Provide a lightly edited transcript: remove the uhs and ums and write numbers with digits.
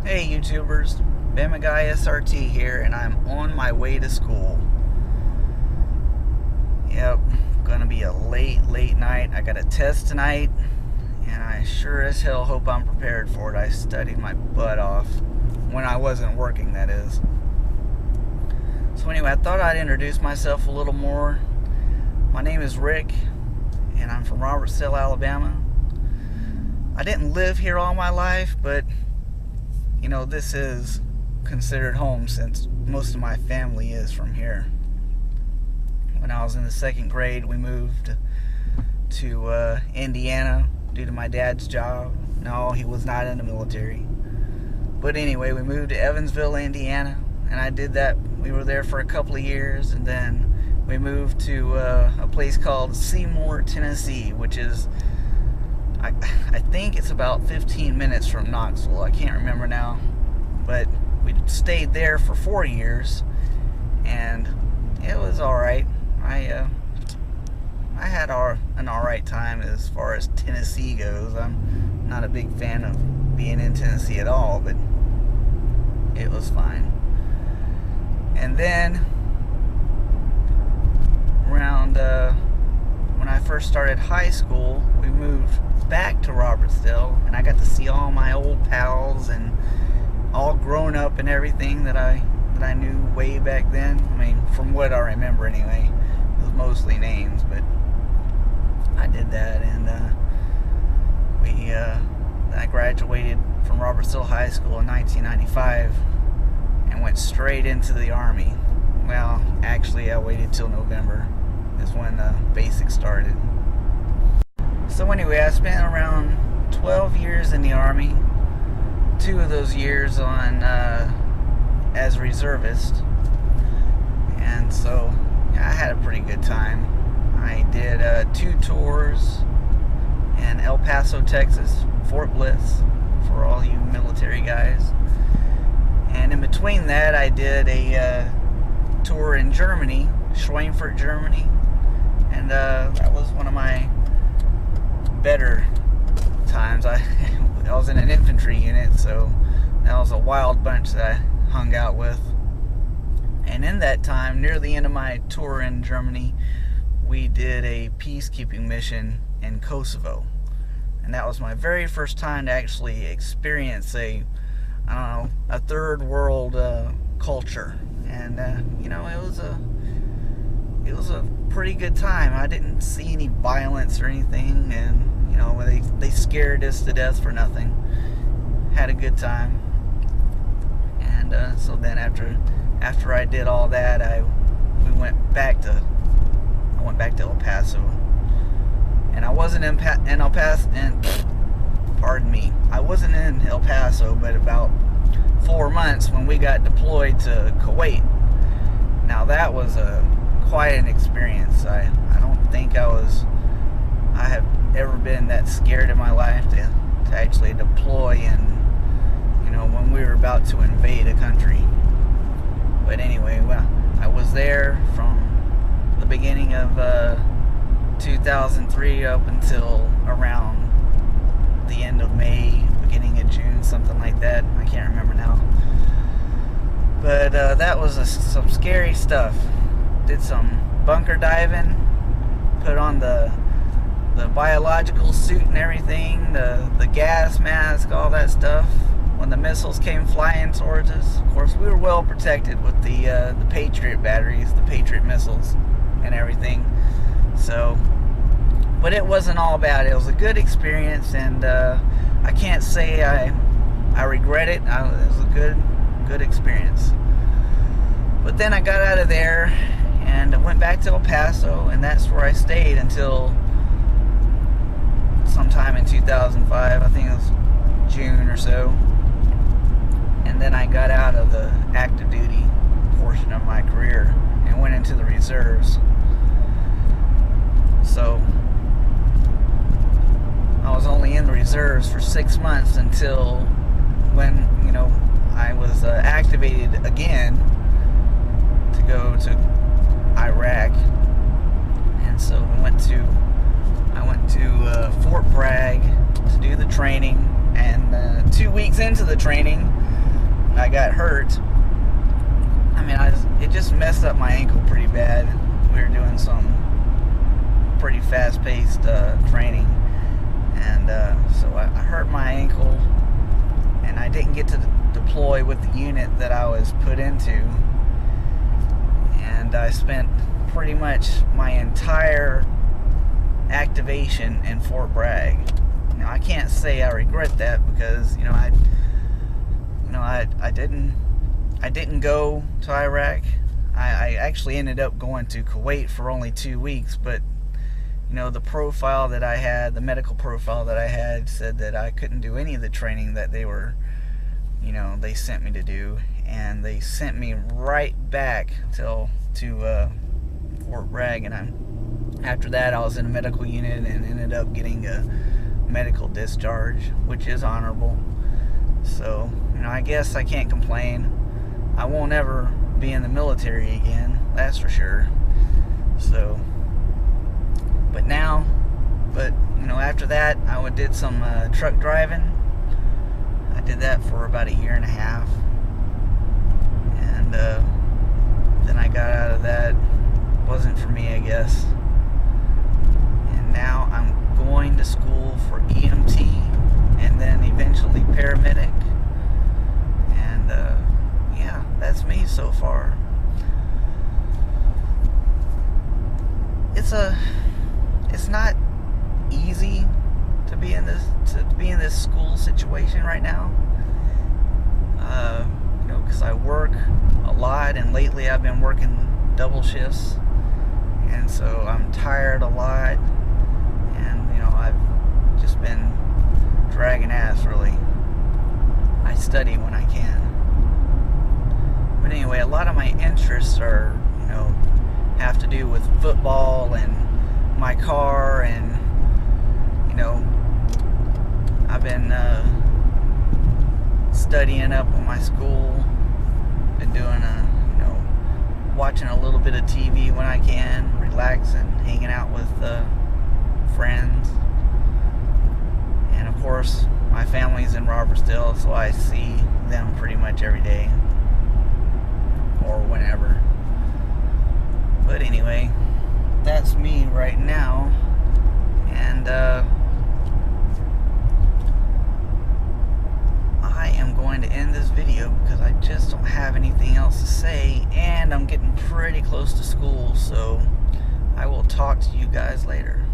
Hey YouTubers, BamaGuySRT here, and I'm on my way to school. Yep, gonna be a late night. I got a test tonight, and I sure as hell hope I'm prepared for it. I studied my butt off when I wasn't working, that is. So anyway, I thought I'd introduce myself a little more. My name is Rick, and I'm from Robertsdale, Alabama. I didn't live here all my life, but you know, this is considered home since most of my family is from here. When I was in the second grade, we moved to Indiana due to my dad's job. No, he was not in the military. But anyway, we moved to Evansville, Indiana, and I did that. We were there for a couple of years, and then we moved to a place called Seymour, Tennessee, which is I think it's about 15 minutes from Knoxville. I can't remember now. But we stayed there for 4 years, and it was alright. I had an alright time as far as Tennessee goes. I'm not a big fan of being in Tennessee at all, but it was fine. And then around when I first started high school, we moved back to Robertsdale, and I got to see all my old pals and all grown up and everything that I knew way back then. I mean, from what I remember anyway. It was mostly names, but I did that, and I graduated from Robertsdale High School in 1995 and went straight into the Army. Well, actually, I waited till November is when basic started. So anyway, I spent around 12 years in the Army. 2 of those years on as a reservist, and so yeah, I had a pretty good time. I did 2 tours in El Paso, Texas, Fort Bliss, for all you military guys, and in between that I did a tour in Germany, Schweinfurt, Germany, and that was one of my better times. I was in an infantry unit, so that was a wild bunch that I hung out with. And in that time, near the end of my tour in Germany, we did a peacekeeping mission in Kosovo. And that was my very first time to actually experience a third world culture. And you know, it was a pretty good time. I didn't see any violence or anything, and you know, they scared us to death for nothing. Had a good time. And so then after I did all that, I went back to El Paso. And I wasn't in El Paso, and pardon me, I wasn't in El Paso but about 4 months when we got deployed to Kuwait. Now that was quite an experience. I don't think I have ever been that scared in my life to actually deploy, and you know, when we were about to invade a country. But anyway, well, I was there from the beginning of 2003 up until around the end of May, beginning of June, something like that. I can't remember now. But that was some scary stuff. Did some bunker diving, put on the biological suit and everything, the gas mask, all that stuff. When the missiles came flying towards us, of course, we were well protected with the Patriot batteries, the Patriot missiles, and everything. So, but it wasn't all bad. It was a good experience, and I can't say I regret it. It was a good experience. But then I got out of there and I went back to El Paso, and that's where I stayed until sometime in 2005. I think it was June or so. And then I got out of the active duty portion of my career and went into the reserves. So I was only in the reserves for 6 months until when, you know, I was activated again to go to Iraq. And so I went to Fort Bragg to do the training, and 2 weeks into the training I got hurt, I mean, it just messed up my ankle pretty bad. We were doing some pretty fast-paced training, and so I hurt my ankle, and I didn't get to deploy with the unit that I was put into, and I spent pretty much my entire activation in Fort Bragg. Now, I can't say I regret that, because I didn't go to Iraq. I actually ended up going to Kuwait for only 2 weeks, but the profile that I had, the medical profile that I had, said that I couldn't do any of the training that they they sent me to do, and they sent me right back to Fort Bragg, and after that I was in a medical unit and ended up getting a medical discharge, which is honorable. So, I guess I can't complain. I won't ever be in the military again, that's for sure. So, but after that, I did some truck driving. I did that for about 1.5 years, and then I got out of that. Wasn't for me, I guess. And now I'm going to school for EMT, and then eventually paramedic. And yeah, that's me so far. It's not easy to be in this school situation right now. Because I work a lot, and lately I've been working double shifts, and so I'm tired a lot, and I've just been dragging ass, really. I study when I can, but anyway, a lot of my interests are have to do with football and my car, and I've been studying up on my school, been doing watching a little bit of TV when I can, relaxing, hanging out with friends, and of course my family's in Robertsdale, so I see them pretty much every day or whenever. But anyway, that's me right now, and I am going to end this video because I just don't have anything else to say, and I'm getting pretty close to school, so I will talk to you guys later.